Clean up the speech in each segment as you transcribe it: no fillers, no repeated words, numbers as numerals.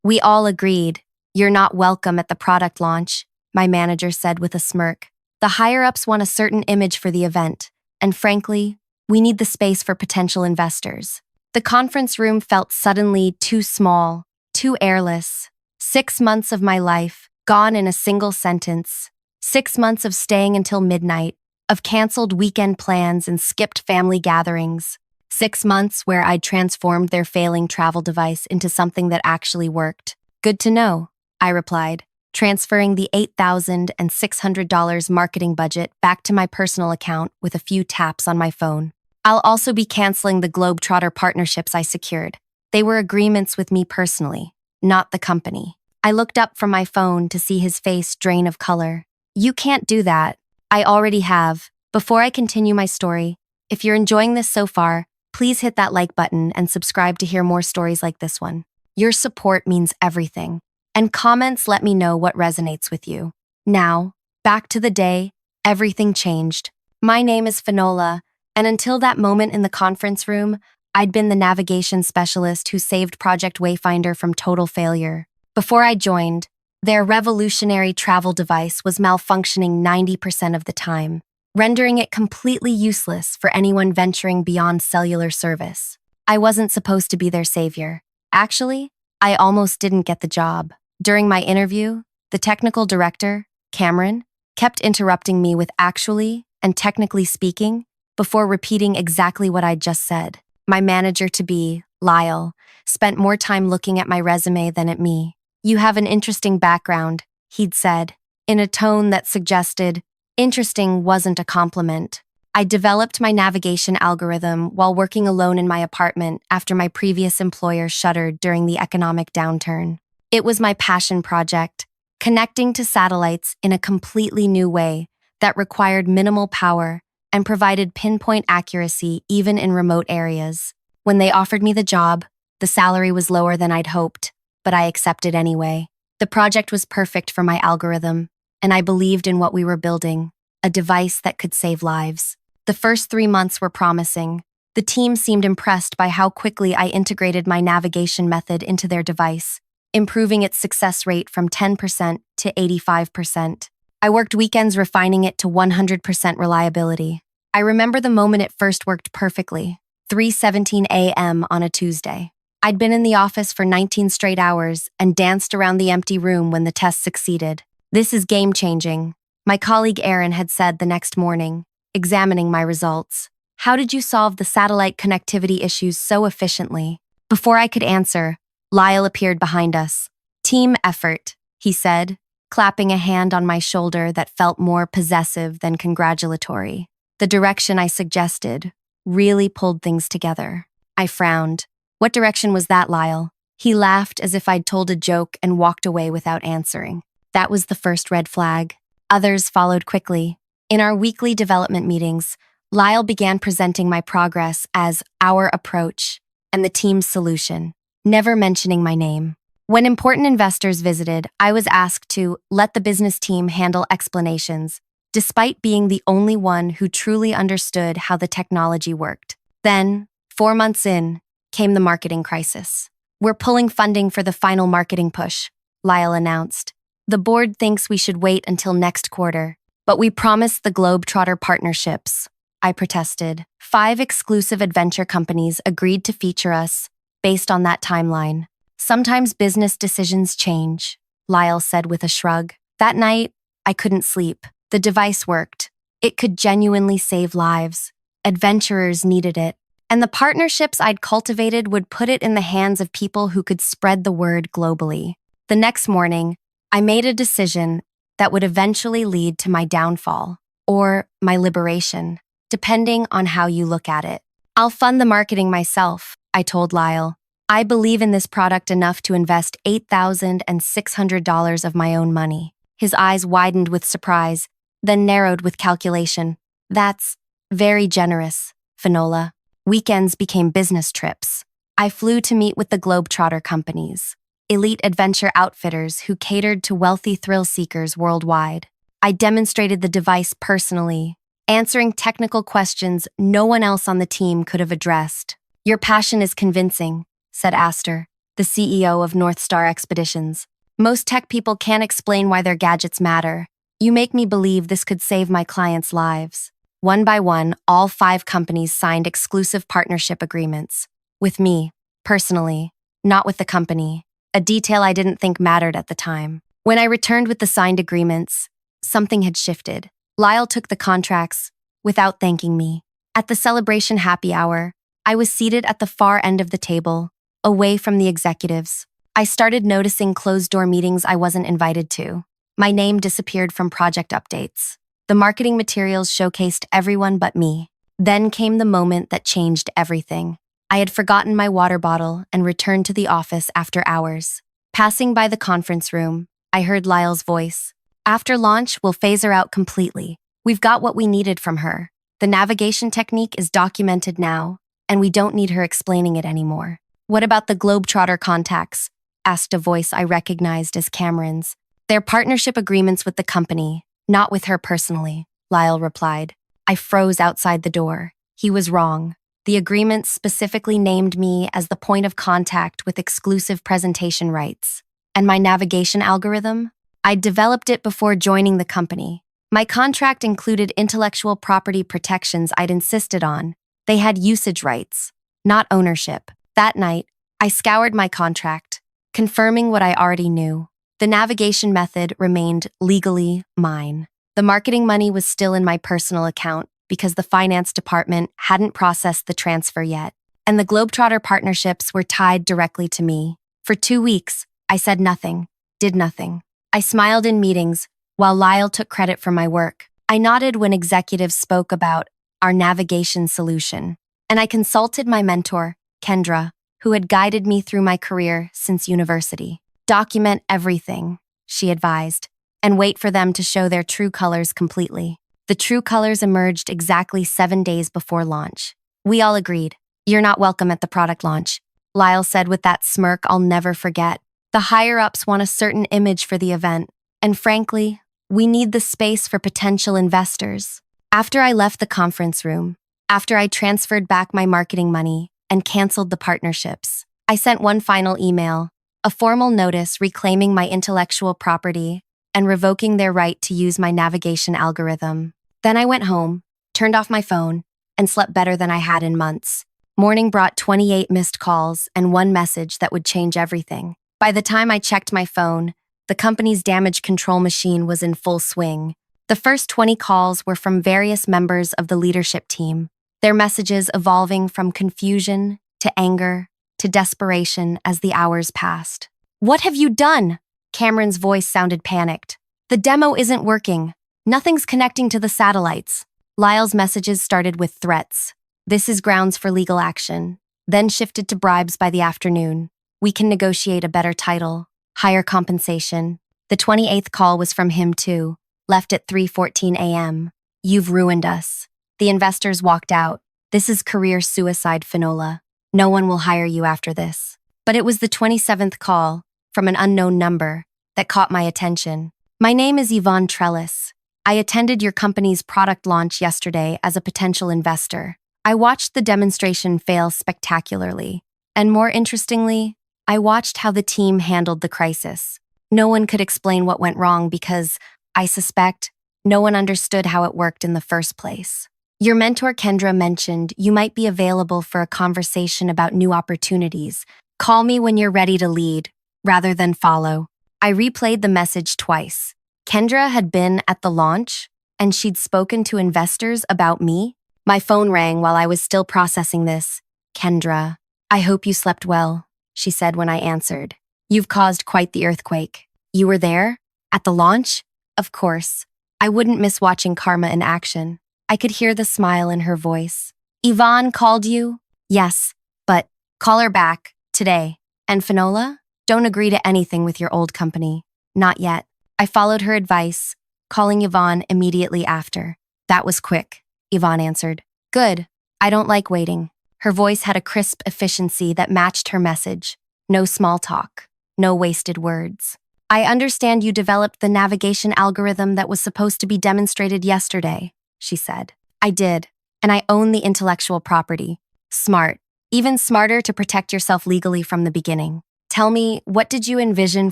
We all agreed. You're not welcome at the product launch, my manager said with a smirk. The higher-ups want a certain image for the event, and frankly, we need the space for potential investors. The conference room felt suddenly too small, too airless. 6 months of my life, gone in a single sentence. 6 months of staying until midnight, of canceled weekend plans and skipped family gatherings. 6 months where I'd transformed their failing travel device into something that actually worked. Good to know, I replied, transferring the $8,600 marketing budget back to my personal account with a few taps on my phone. I'll also be canceling the Globetrotter partnerships I secured. They were agreements with me personally, not the company. I looked up from my phone to see his face drain of color. You can't do that. I already have. Before I continue my story, if you're enjoying this so far, please hit that like button and subscribe to hear more stories like this one. Your support means everything. And comments let me know what resonates with you. Now, back to the day, everything changed. My name is Finola, and until that moment in the conference room, I'd been the navigation specialist who saved Project Wayfinder from total failure. Before I joined, their revolutionary travel device was malfunctioning 90% of the time, rendering it completely useless for anyone venturing beyond cellular service. I wasn't supposed to be their savior. Actually, I almost didn't get the job. During my interview, the technical director, Cameron, kept interrupting me with actually and technically speaking before repeating exactly what I'd just said. My manager-to-be, Lyle, spent more time looking at my resume than at me. You have an interesting background, he'd said, in a tone that suggested interesting wasn't a compliment. I developed my navigation algorithm while working alone in my apartment after my previous employer shuttered during the economic downturn. It was my passion project, connecting to satellites in a completely new way that required minimal power and provided pinpoint accuracy even in remote areas. When they offered me the job, the salary was lower than I'd hoped, but I accepted anyway. The project was perfect for my algorithm, and I believed in what we were building, a device that could save lives. The first 3 months were promising. The team seemed impressed by how quickly I integrated my navigation method into their device, improving its success rate from 10% to 85%. I worked weekends refining it to 100% reliability. I remember the moment it first worked perfectly, 3:17 a.m. on a Tuesday. I'd been in the office for 19 straight hours and danced around the empty room when the test succeeded. This is game-changing, my colleague Aaron had said the next morning, examining my results. How did you solve the satellite connectivity issues so efficiently? Before I could answer, Lyle appeared behind us. Team effort, he said, clapping a hand on my shoulder that felt more possessive than congratulatory. The direction I suggested really pulled things together. I frowned. What direction was that, Lyle? He laughed as if I'd told a joke and walked away without answering. That was the first red flag. Others followed quickly. In our weekly development meetings, Lyle began presenting my progress as our approach and the team's solution, never mentioning my name. When important investors visited, I was asked to let the business team handle explanations, despite being the only one who truly understood how the technology worked. Then, 4 months in, came the marketing crisis. We're pulling funding for the final marketing push, Lyle announced. The board thinks we should wait until next quarter, but we promised the Globetrotter partnerships, I protested. 5 exclusive adventure companies agreed to feature us based on that timeline. Sometimes business decisions change, Lyle said with a shrug. That night, I couldn't sleep. The device worked. It could genuinely save lives. Adventurers needed it. And the partnerships I'd cultivated would put it in the hands of people who could spread the word globally. The next morning, I made a decision that would eventually lead to my downfall, or my liberation, depending on how you look at it. I'll fund the marketing myself, I told Lyle. I believe in this product enough to invest $8,600 of my own money. His eyes widened with surprise, then narrowed with calculation. That's very generous, Finola. Weekends became business trips. I flew to meet with the Globetrotter companies, elite adventure outfitters who catered to wealthy thrill seekers worldwide. I demonstrated the device personally, answering technical questions no one else on the team could have addressed. Your passion is convincing, said Astor. the CEO of North Star Expeditions. Most tech people can't explain why their gadgets matter. You make me believe this could save my clients' lives. One by one, all 5 companies signed exclusive partnership agreements. With me, personally, not with the company, a detail I didn't think mattered at the time. When I returned with the signed agreements, something had shifted. Lyle took the contracts without thanking me. At the celebration happy hour, I was seated at the far end of the table, away from the executives. I started noticing closed-door meetings I wasn't invited to. My name disappeared from project updates. The marketing materials showcased everyone but me. Then came the moment that changed everything. I had forgotten my water bottle and returned to the office after hours. Passing by the conference room, I heard Lyle's voice. After launch, we'll phase her out completely. We've got what we needed from her. The navigation technique is documented now, and we don't need her explaining it anymore. What about the Globetrotter contacts? Asked a voice I recognized as Cameron's. They're partnership agreements with the company, not with her personally, Lyle replied. I froze outside the door. He was wrong. The agreement specifically named me as the point of contact with exclusive presentation rights. And my navigation algorithm? I'd developed it before joining the company. My contract included intellectual property protections I'd insisted on. They had usage rights, not ownership. That night, I scoured my contract, confirming what I already knew. The navigation method remained legally mine. The marketing money was still in my personal account because the finance department hadn't processed the transfer yet, and the Globetrotter partnerships were tied directly to me. For 2 weeks, I said nothing, did nothing. I smiled in meetings while Lyle took credit for my work. I nodded when executives spoke about our navigation solution, and I consulted my mentor, Kendra, who had guided me through my career since university. Document everything, she advised, and wait for them to show their true colors completely. The true colors emerged exactly 7 days before launch. We all agreed. You're not welcome at the product launch, Lyle said with that smirk I'll never forget. The higher-ups want a certain image for the event, and frankly, we need the space for potential investors. After I left the conference room, after I transferred back my marketing money and canceled the partnerships, I sent one final email, a formal notice reclaiming my intellectual property and revoking their right to use my navigation algorithm. Then I went home, turned off my phone, and slept better than I had in months. Morning brought 28 missed calls and one message that would change everything. By the time I checked my phone, the company's damage control machine was in full swing. The first 20 calls were from various members of the leadership team, their messages evolving from confusion to anger to desperation as the hours passed. What have you done? Cameron's voice sounded panicked. The demo isn't working. Nothing's connecting to the satellites. Lyle's messages started with threats. This is grounds for legal action. Then shifted to bribes by the afternoon. We can negotiate a better title, higher compensation. The 28th call was from him too, left at 3:14 a.m. You've ruined us. The investors walked out. This is career suicide, Finola. No one will hire you after this. But it was the 27th call, from an unknown number, that caught my attention. My name is Yvonne Trellis. I attended your company's product launch yesterday as a potential investor. I watched the demonstration fail spectacularly. And more interestingly, I watched how the team handled the crisis. No one could explain what went wrong because, I suspect, no one understood how it worked in the first place. Your mentor Kendra mentioned you might be available for a conversation about new opportunities. Call me when you're ready to lead, rather than follow. I replayed the message twice. Kendra had been at the launch, and she'd spoken to investors about me. My phone rang while I was still processing this. Kendra, I hope you slept well, she said when I answered. You've caused quite the earthquake. You were there? At the launch? Of course. I wouldn't miss watching Karma in action. I could hear the smile in her voice. Yvonne called you? Yes, but call her back, today. And Finola? Don't agree to anything with your old company. Not yet. I followed her advice, calling Yvonne immediately after. That was quick, Yvonne answered. Good. I don't like waiting. Her voice had a crisp efficiency that matched her message. No small talk. No wasted words. I understand you developed the navigation algorithm that was supposed to be demonstrated yesterday, she said. I did, and I own the intellectual property. Smart. Even smarter to protect yourself legally from the beginning. Tell me, what did you envision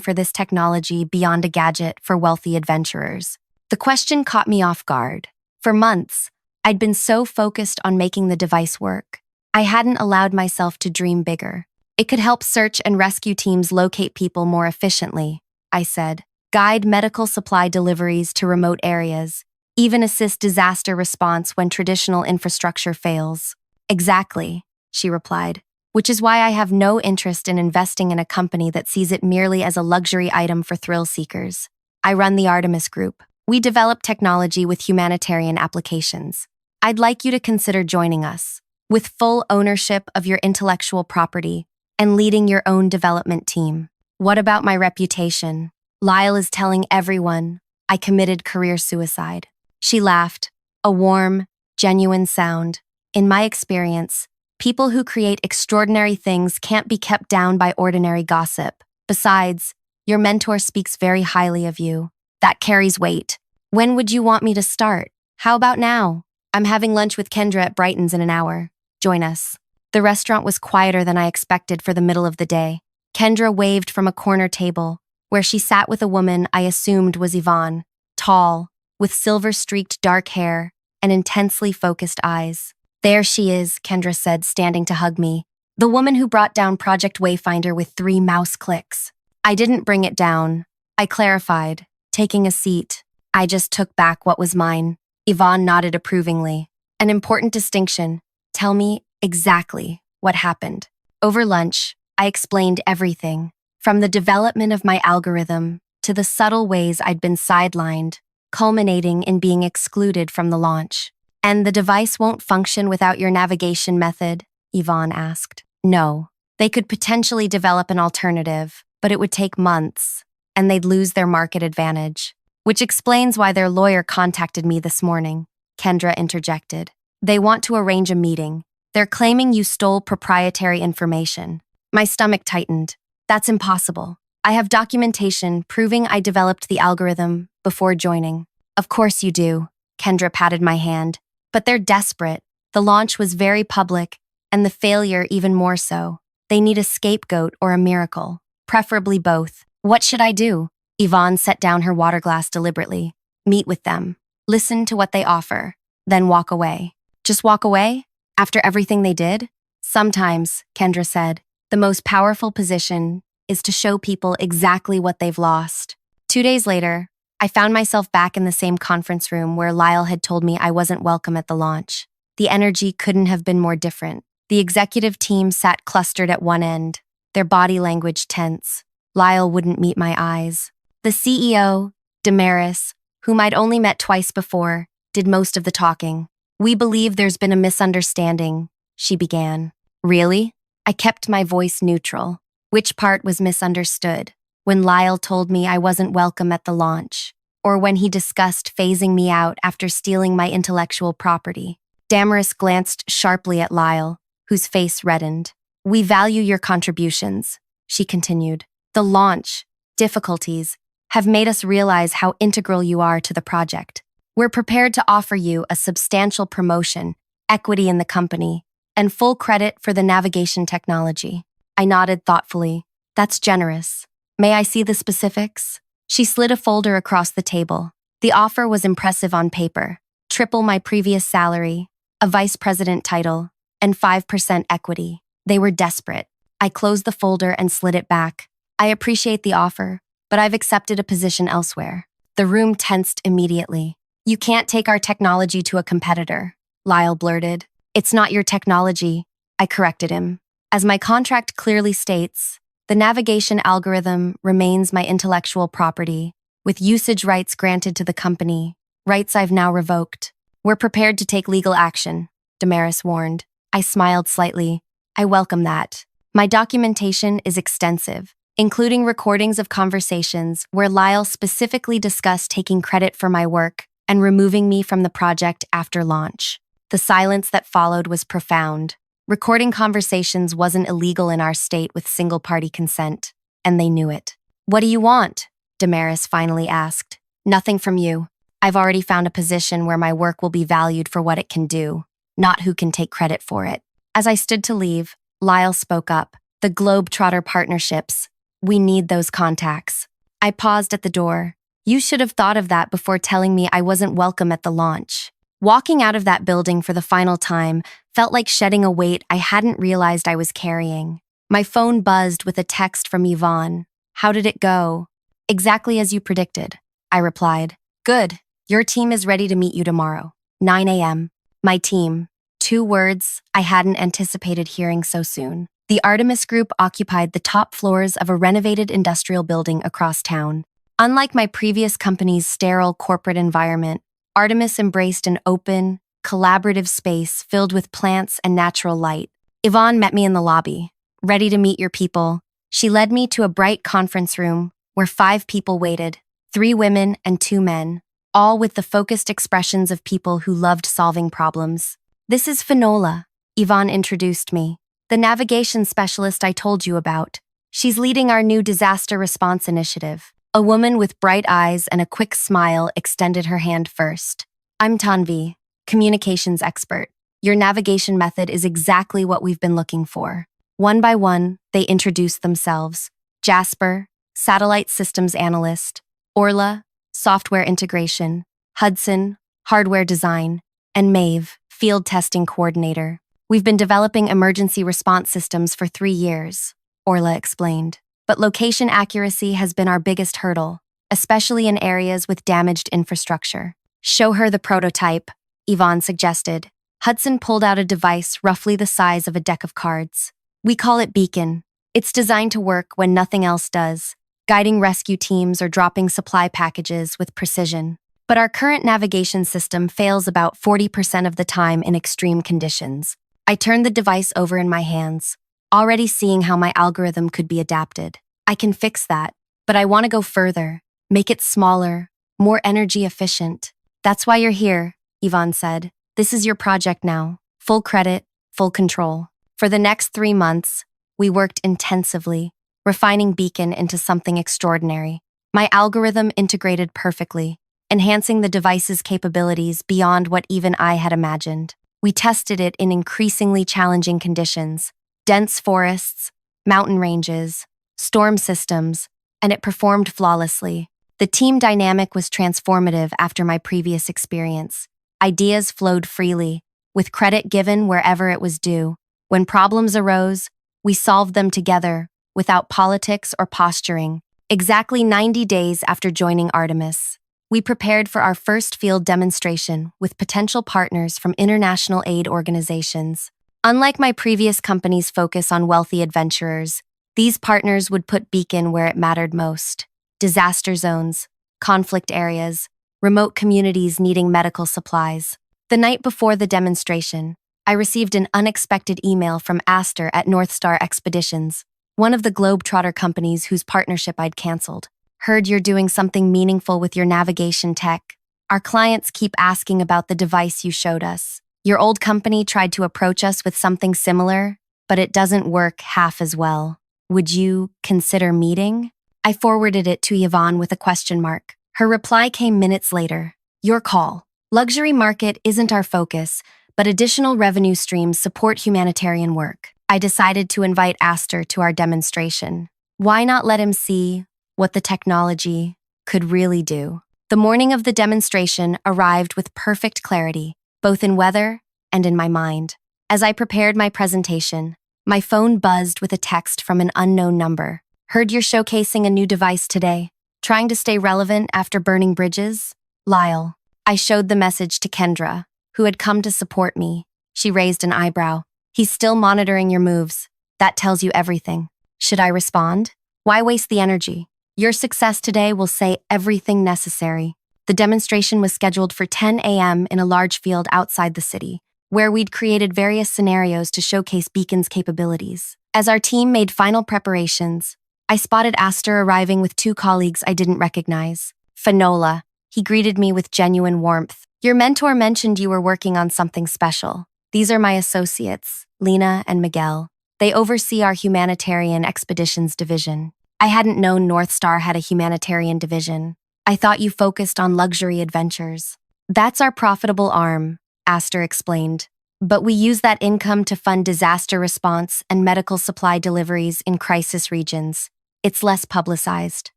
for this technology beyond a gadget for wealthy adventurers? The question caught me off guard. For months, I'd been so focused on making the device work. I hadn't allowed myself to dream bigger. It could help search and rescue teams locate people more efficiently, I said, guide medical supply deliveries to remote areas, even assist disaster response when traditional infrastructure fails. Exactly, she replied, which is why I have no interest in investing in a company that sees it merely as a luxury item for thrill seekers. I run the Artemis Group. We develop technology with humanitarian applications. I'd like you to consider joining us, with full ownership of your intellectual property and leading your own development team. What about my reputation? Lyle is telling everyone I committed career suicide. She laughed, a warm, genuine sound. In my experience, people who create extraordinary things can't be kept down by ordinary gossip. Besides, your mentor speaks very highly of you. That carries weight. When would you want me to start? How about now? I'm having lunch with Kendra at Brighton's in an hour. Join us. The restaurant was quieter than I expected for the middle of the day. Kendra waved from a corner table, where she sat with a woman I assumed was Yvonne, tall, with silver-streaked dark hair and intensely focused eyes. There she is, Kendra said, standing to hug me. The woman who brought down Project Wayfinder with 3 mouse clicks. I didn't bring it down. I clarified, taking a seat. I just took back what was mine. Yvonne nodded approvingly. An important distinction. Tell me exactly what happened. Over lunch, I explained everything, from the development of my algorithm to the subtle ways I'd been sidelined, culminating in being excluded from the launch. And the device won't function without your navigation method? Yvonne asked. No. They could potentially develop an alternative, but it would take months, and they'd lose their market advantage. Which explains why their lawyer contacted me this morning, Kendra interjected. They want to arrange a meeting. They're claiming you stole proprietary information. My stomach tightened. That's impossible. I have documentation proving I developed the algorithm before joining. Of course you do. Kendra patted my hand. But they're desperate. The launch was very public, and the failure even more so. They need a scapegoat or a miracle, preferably both. What should I do? Yvonne set down her water glass deliberately. Meet with them. Listen to what they offer. Then walk away. Just walk away? After everything they did? Sometimes, Kendra said, the most powerful position is to show people exactly what they've lost. 2 days later, I found myself back in the same conference room where Lyle had told me I wasn't welcome at the launch. The energy couldn't have been more different. The executive team sat clustered at one end, their body language tense. Lyle wouldn't meet my eyes. The CEO, Damaris, whom I'd only met twice before, did most of the talking. We believe there's been a misunderstanding, she began. Really? I kept my voice neutral. Which part was misunderstood? When Lyle told me I wasn't welcome at the launch, or when he discussed phasing me out after stealing my intellectual property. Damaris glanced sharply at Lyle, whose face reddened. We value your contributions, she continued. The launch, difficulties, have made us realize how integral you are to the project. We're prepared to offer you a substantial promotion, equity in the company, and full credit for the navigation technology. I nodded thoughtfully. That's generous. May I see the specifics? She slid a folder across the table. The offer was impressive on paper. Triple my previous salary, a vice president title, and 5% equity. They were desperate. I closed the folder and slid it back. I appreciate the offer, but I've accepted a position elsewhere. The room tensed immediately. You can't take our technology to a competitor, Lyle blurted. It's not your technology, I corrected him. As my contract clearly states, the navigation algorithm remains my intellectual property, with usage rights granted to the company, rights I've now revoked. We're prepared to take legal action, Damaris warned. I smiled slightly. I welcome that. My documentation is extensive, including recordings of conversations where Lyle specifically discussed taking credit for my work and removing me from the project after launch. The silence that followed was profound. Recording conversations wasn't illegal in our state with single-party consent, and they knew it. What do you want? Damaris finally asked. Nothing from you. I've already found a position where my work will be valued for what it can do, not who can take credit for it. As I stood to leave, Lyle spoke up. The Globetrotter partnerships, We need those contacts. I paused at the door. You should have thought of that before telling me I wasn't welcome at the launch. Walking out of that building for the final time felt like shedding a weight I hadn't realized I was carrying. My phone buzzed with a text from Yvonne. How did it go? Exactly as you predicted, I replied. Good. Your team is ready to meet you tomorrow. 9 a.m. My team. 2 words I hadn't anticipated hearing so soon. The Artemis Group occupied the top floors of a renovated industrial building across town. Unlike my previous company's sterile corporate environment, Artemis embraced an open, collaborative space filled with plants and natural light. Yvonne met me in the lobby. Ready to meet your people. She led me to a bright conference room where 5 people waited, 3 women and 2 men, all with the focused expressions of people who loved solving problems. This is Finola, Yvonne introduced me, the navigation specialist I told you about. She's leading our new disaster response initiative. A woman with bright eyes and a quick smile extended her hand first. I'm Tanvi, communications expert. Your navigation method is exactly what we've been looking for. One by one, they introduced themselves. Jasper, satellite systems analyst. Orla, software integration. Hudson, hardware design. And Maeve, field testing coordinator. We've been developing emergency response systems for 3 years, Orla explained. But location accuracy has been our biggest hurdle, especially in areas with damaged infrastructure. Show her the prototype, Yvonne suggested. Hudson pulled out a device roughly the size of a deck of cards. We call it Beacon. It's designed to work when nothing else does, guiding rescue teams or dropping supply packages with precision. But our current navigation system fails about 40% of the time in extreme conditions. I turned the device over in my hands, already seeing how my algorithm could be adapted. I can fix that, but I want to go further, make it smaller, more energy efficient. That's why you're here, Yvonne said. This is your project now. Full credit, full control. For the next 3 months, we worked intensively, refining Beacon into something extraordinary. My algorithm integrated perfectly, enhancing the device's capabilities beyond what even I had imagined. We tested it in increasingly challenging conditions, dense forests, mountain ranges, storm systems, and it performed flawlessly. The team dynamic was transformative after my previous experience. Ideas flowed freely, with credit given wherever it was due. When problems arose, we solved them together, without politics or posturing. Exactly 90 days after joining Artemis, we prepared for our first field demonstration with potential partners from international aid organizations. Unlike my previous company's focus on wealthy adventurers, these partners would put Beacon where it mattered most: disaster zones, conflict areas, remote communities needing medical supplies. The night before the demonstration, I received an unexpected email from Aster at North Star Expeditions, one of the Globetrotter companies whose partnership I'd canceled. Heard you're doing something meaningful with your navigation tech. Our clients keep asking about the device you showed us. Your old company tried to approach us with something similar, but it doesn't work half as well. Would you consider meeting? I forwarded it to Yvonne with a question mark. Her reply came minutes later. Your call. Luxury market isn't our focus, but additional revenue streams support humanitarian work. I decided to invite Aster to our demonstration. Why not let him see what the technology could really do? The morning of the demonstration arrived with perfect clarity, both in weather and in my mind. As I prepared my presentation, my phone buzzed with a text from an unknown number. Heard you're showcasing a new device today. Trying to stay relevant after burning bridges? Lyle. I showed the message to Kendra, who had come to support me. She raised an eyebrow. He's still monitoring your moves. That tells you everything. Should I respond? Why waste the energy? Your success today will say everything necessary. The demonstration was scheduled for 10 a.m. in a large field outside the city, where we'd created various scenarios to showcase Beacon's capabilities. As our team made final preparations, I spotted Aster arriving with 2 colleagues I didn't recognize. Finola. He greeted me with genuine warmth. Your mentor mentioned you were working on something special. These are my associates, Lena and Miguel. They oversee our humanitarian expeditions division. I hadn't known North Star had a humanitarian division. I thought you focused on luxury adventures. That's our profitable arm, Aster explained. But we use that income to fund disaster response and medical supply deliveries in crisis regions. It's less publicized.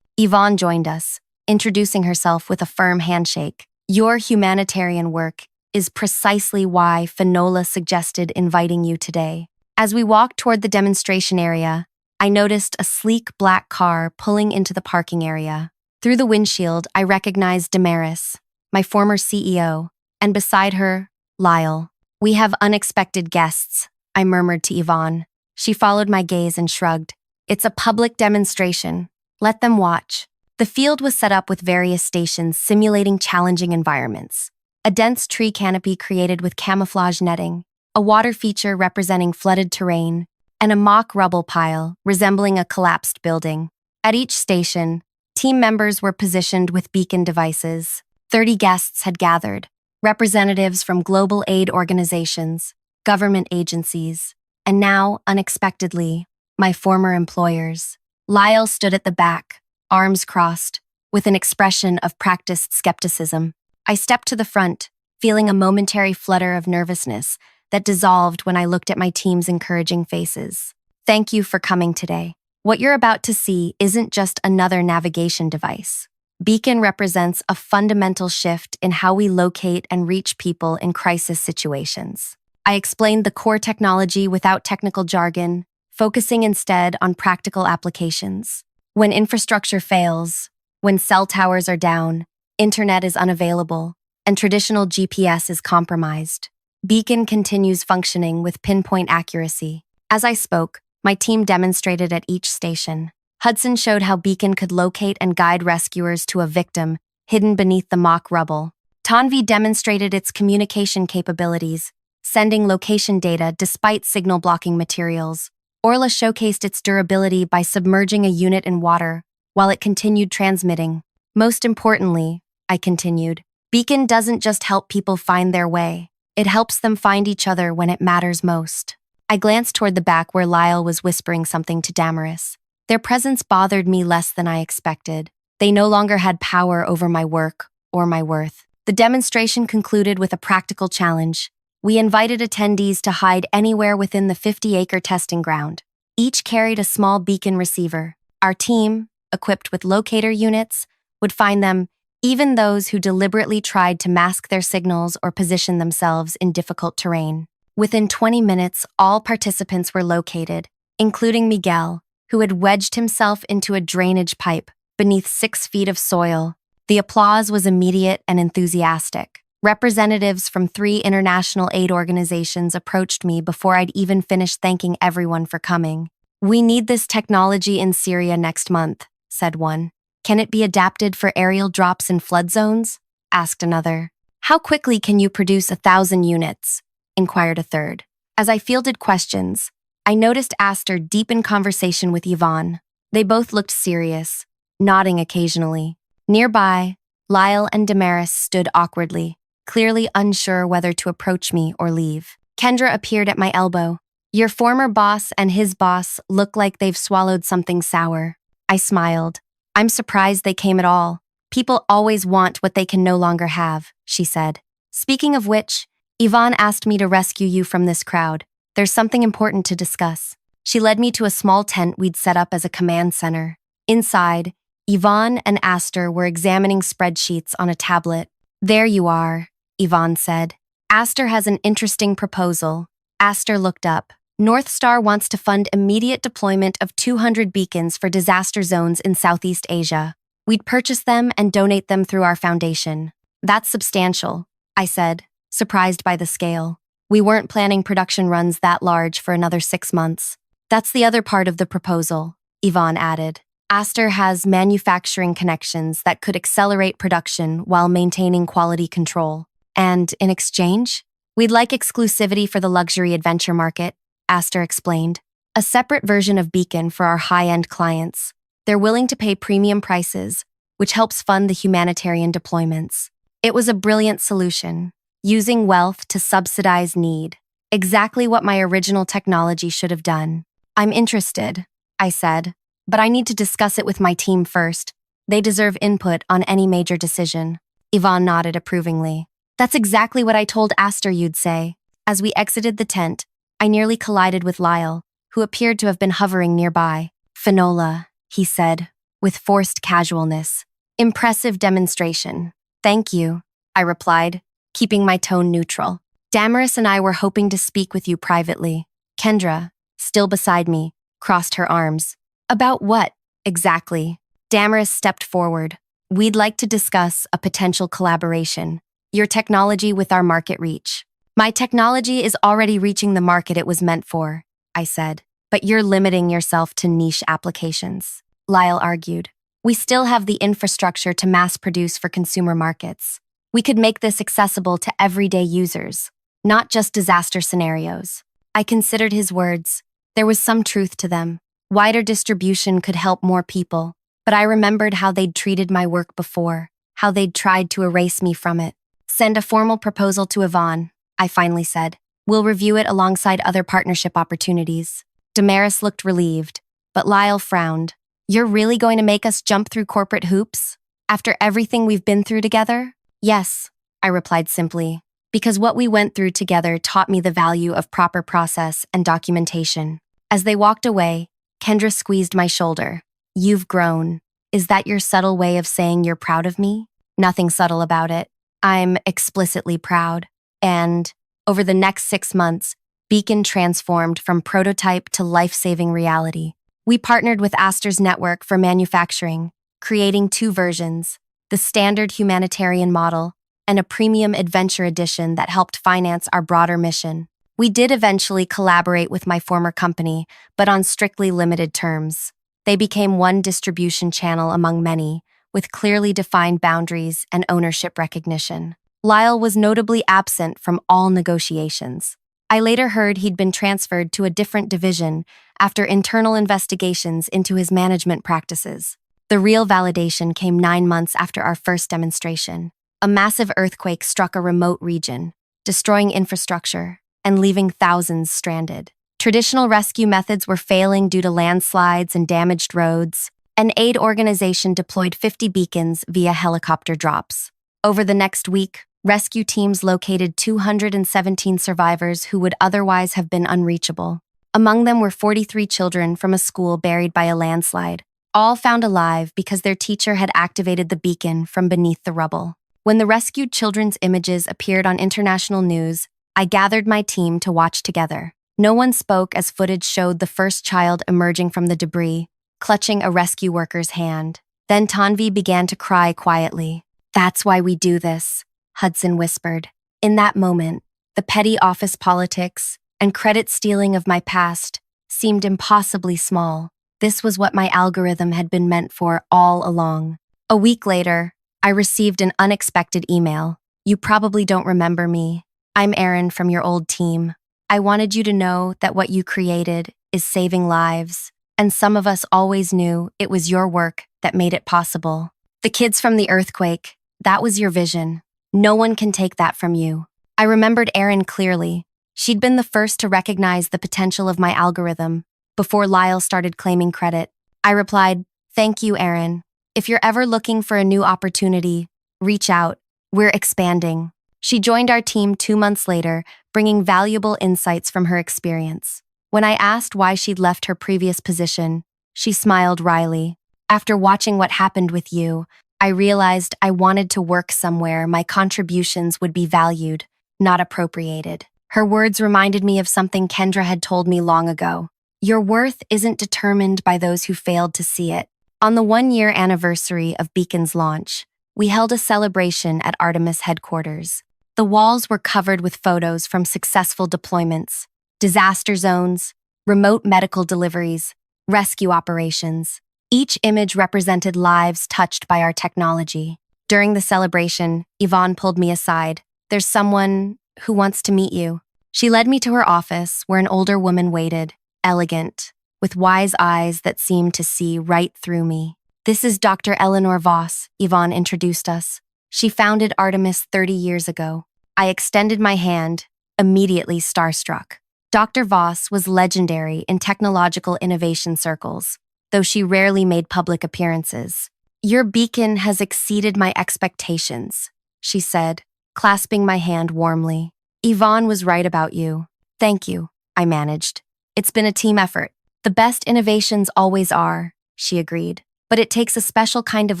Yvonne joined us, introducing herself with a firm handshake. Your humanitarian work is precisely why Finola suggested inviting you today. As we walked toward the demonstration area, I noticed a sleek black car pulling into the parking area. Through the windshield, I recognized Damaris, my former CEO, and beside her, Lyle. We have unexpected guests, I murmured to Yvonne. She followed my gaze and shrugged. It's a public demonstration. Let them watch. The field was set up with various stations simulating challenging environments. A dense tree canopy created with camouflage netting, a water feature representing flooded terrain, and a mock rubble pile resembling a collapsed building. At each station, team members were positioned with beacon devices. 30 guests had gathered, representatives from global aid organizations, government agencies, and now, unexpectedly, my former employers. Lyle stood at the back, arms crossed, with an expression of practiced skepticism. I stepped to the front, feeling a momentary flutter of nervousness that dissolved when I looked at my team's encouraging faces. Thank you for coming today. What you're about to see isn't just another navigation device. Beacon represents a fundamental shift in how we locate and reach people in crisis situations. I explained the core technology without technical jargon, focusing instead on practical applications. When infrastructure fails, when cell towers are down, internet is unavailable, and traditional GPS is compromised, Beacon continues functioning with pinpoint accuracy. As I spoke, my team demonstrated at each station. Hudson showed how Beacon could locate and guide rescuers to a victim hidden beneath the mock rubble. Tanvi demonstrated its communication capabilities, sending location data despite signal-blocking materials. Orla showcased its durability by submerging a unit in water while it continued transmitting. Most importantly, I continued, Beacon doesn't just help people find their way. It helps them find each other when it matters most. I glanced toward the back where Lyle was whispering something to Damaris. Their presence bothered me less than I expected. They no longer had power over my work or my worth. The demonstration concluded with a practical challenge. We invited attendees to hide anywhere within the 50-acre testing ground. Each carried a small beacon receiver. Our team, equipped with locator units, would find them, even those who deliberately tried to mask their signals or position themselves in difficult terrain. Within 20 minutes, all participants were located, including Miguel, who had wedged himself into a drainage pipe beneath 6 feet of soil. The applause was immediate and enthusiastic. Representatives from 3 international aid organizations approached me before I'd even finished thanking everyone for coming. We need this technology in Syria next month, said one. Can it be adapted for aerial drops in flood zones? Asked another. How quickly can you produce 1,000 units? Inquired a third. As I fielded questions, I noticed Aster deep in conversation with Yvonne. They both looked serious, nodding occasionally. Nearby, Lyle and Damaris stood awkwardly, clearly unsure whether to approach me or leave. Kendra appeared at my elbow. Your former boss and his boss look like they've swallowed something sour. I smiled. I'm surprised they came at all. People always want what they can no longer have, she said. Speaking of which, Yvonne asked me to rescue you from this crowd. There's something important to discuss. She led me to a small tent we'd set up as a command center. Inside, Yvonne and Aster were examining spreadsheets on a tablet. There you are, Yvonne said. Aster has an interesting proposal. Aster looked up. North Star wants to fund immediate deployment of 200 beacons for disaster zones in Southeast Asia. We'd purchase them and donate them through our foundation. That's substantial, I said, surprised by the scale. We weren't planning production runs that large for another 6 months. That's the other part of the proposal, Yvonne added. Aster has manufacturing connections that could accelerate production while maintaining quality control. And in exchange, we'd like exclusivity for the luxury adventure market, Aster explained. A separate version of Beacon for our high-end clients. They're willing to pay premium prices, which helps fund the humanitarian deployments. It was a brilliant solution, using wealth to subsidize need. Exactly what my original technology should have done. I'm interested, I said, but I need to discuss it with my team first. They deserve input on any major decision. Yvonne nodded approvingly. That's exactly what I told Aster you'd say. As we exited the tent, I nearly collided with Lyle, who appeared to have been hovering nearby. Finola, he said, with forced casualness. Impressive demonstration. Thank you, I replied, keeping my tone neutral. Damaris and I were hoping to speak with you privately. Kendra, still beside me, crossed her arms. About what, exactly? Damaris stepped forward. We'd like to discuss a potential collaboration. Your technology with our market reach. My technology is already reaching the market it was meant for, I said. But you're limiting yourself to niche applications. Lyle argued. We still have the infrastructure to mass produce for consumer markets. We could make this accessible to everyday users, not just disaster scenarios. I considered his words. There was some truth to them. Wider distribution could help more people, but I remembered how they'd treated my work before, how they'd tried to erase me from it. Send a formal proposal to Yvonne, I finally said. We'll review it alongside other partnership opportunities. Damaris looked relieved, but Lyle frowned. You're really going to make us jump through corporate hoops? After everything we've been through together? Yes, I replied simply, because what we went through together taught me the value of proper process and documentation. As they walked away, Kendra squeezed my shoulder. You've grown. Is that your subtle way of saying you're proud of me? Nothing subtle about it. I'm explicitly proud. And over the next 6 months, Beacon transformed from prototype to life-saving reality. We partnered with Astor's network for manufacturing, creating 2 versions, the standard humanitarian model and a premium adventure edition that helped finance our broader mission. We did eventually collaborate with my former company, but on strictly limited terms. They became one distribution channel among many, with clearly defined boundaries and ownership recognition. Lyle was notably absent from all negotiations. I later heard he'd been transferred to a different division after internal investigations into his management practices. The real validation came 9 months after our first demonstration. A massive earthquake struck a remote region, destroying infrastructure and leaving thousands stranded. Traditional rescue methods were failing due to landslides and damaged roads. An aid organization deployed 50 beacons via helicopter drops. Over the next week, rescue teams located 217 survivors who would otherwise have been unreachable. Among them were 43 children from a school buried by a landslide, all found alive because their teacher had activated the beacon from beneath the rubble. When the rescued children's images appeared on international news, I gathered my team to watch together. No one spoke as footage showed the first child emerging from the debris, clutching a rescue worker's hand. Then Tanvi began to cry quietly. That's why we do this, Hudson whispered. In that moment, the petty office politics and credit stealing of my past seemed impossibly small. This was what my algorithm had been meant for all along. A week later, I received an unexpected email. You probably don't remember me. I'm Erin from your old team. I wanted you to know that what you created is saving lives, and some of us always knew it was your work that made it possible. The kids from the earthquake, that was your vision. No one can take that from you. I remembered Erin clearly. She'd been the first to recognize the potential of my algorithm before Lyle started claiming credit. I replied, "Thank you, Erin. If you're ever looking for a new opportunity, reach out. We're expanding." She joined our team 2 months later, bringing valuable insights from her experience. When I asked why she'd left her previous position, she smiled wryly. After watching what happened with you, I realized I wanted to work somewhere my contributions would be valued, not appropriated. Her words reminded me of something Kendra had told me long ago. Your worth isn't determined by those who failed to see it. On the 1-year anniversary of Beacon's launch, we held a celebration at Artemis headquarters. The walls were covered with photos from successful deployments, disaster zones, remote medical deliveries, rescue operations. Each image represented lives touched by our technology. During the celebration, Yvonne pulled me aside. There's someone who wants to meet you. She led me to her office, where an older woman waited, elegant, with wise eyes that seemed to see right through me. This is Dr. Eleanor Voss, Yvonne introduced us. She founded Artemis 30 years ago. I extended my hand, immediately starstruck. Dr. Voss was legendary in technological innovation circles, though she rarely made public appearances. Your beacon has exceeded my expectations, she said, clasping my hand warmly. Yvonne was right about you. Thank you, I managed. It's been a team effort. The best innovations always are. she agreed. But it takes a special kind of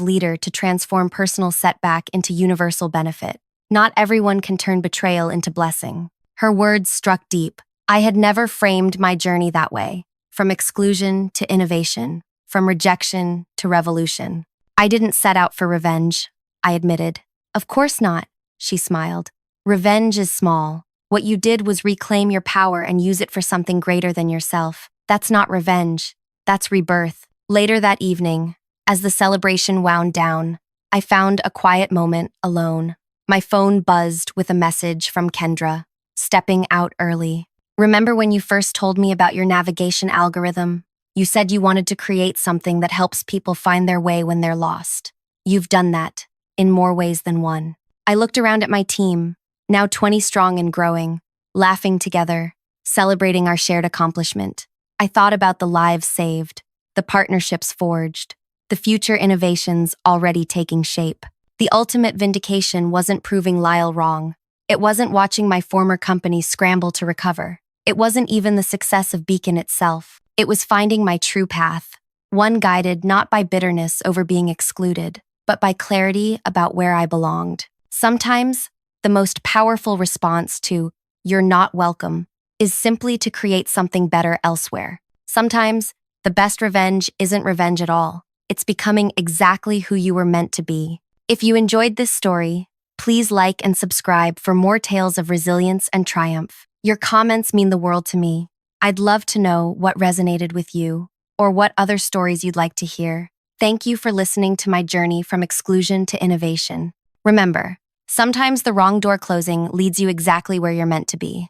leader to transform personal setback into universal benefit. Not everyone can turn betrayal into blessing. Her words struck deep. I had never framed my journey that way, from exclusion to innovation, from rejection to revolution. I didn't set out for revenge, I admitted. Of course not, she smiled. Revenge is small. What you did was reclaim your power and use it for something greater than yourself. That's not revenge. That's rebirth. Later that evening, as the celebration wound down, I found a quiet moment alone. My phone buzzed with a message from Kendra, stepping out early. Remember when you first told me about your navigation algorithm? You said you wanted to create something that helps people find their way when they're lost. You've done that, in more ways than one. I looked around at my team, now 20 strong and growing, laughing together, celebrating our shared accomplishment. I thought about the lives saved, the partnerships forged, the future innovations already taking shape. The ultimate vindication wasn't proving Lyle wrong. It wasn't watching my former company scramble to recover. It wasn't even the success of Beacon itself. It was finding my true path, one guided not by bitterness over being excluded, but by clarity about where I belonged. Sometimes, the most powerful response to "you're not welcome" is simply to create something better elsewhere. Sometimes, the best revenge isn't revenge at all. It's becoming exactly who you were meant to be. If you enjoyed this story, please like and subscribe for more tales of resilience and triumph. Your comments mean the world to me. I'd love to know what resonated with you or what other stories you'd like to hear. Thank you for listening to my journey from exclusion to innovation. Remember, sometimes the wrong door closing leads you exactly where you're meant to be.